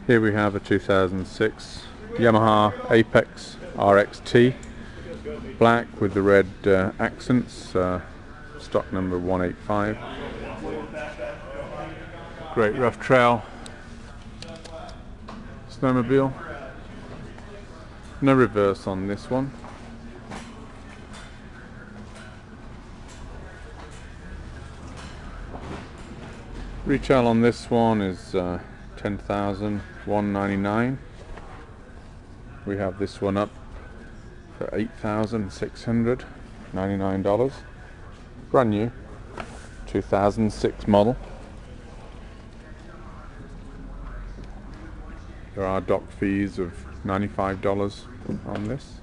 Here we have a 2006 Yamaha Apex RXT, black with the red accents, stock number 185. Great rough trail snowmobile. No reverse on this one. Retail on this one is $10,199. We have this one up for $8,699. Brand new, 2006 model. There are dock fees of $95 on this.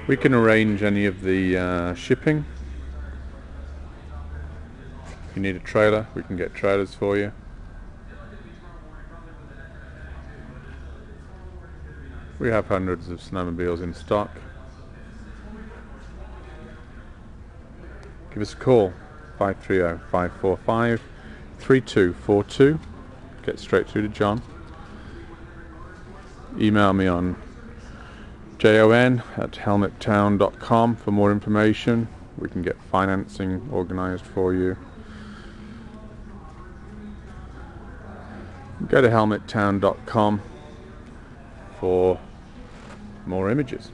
We can arrange any of the shipping. If you need a trailer, we can get trailers for you. We have hundreds of snowmobiles in stock. Give us a call, 530-545-3242. Get straight through to John. Email me on jon@helmettown.com for more information. We can get financing organized for you. Go to helmettown.com for more images.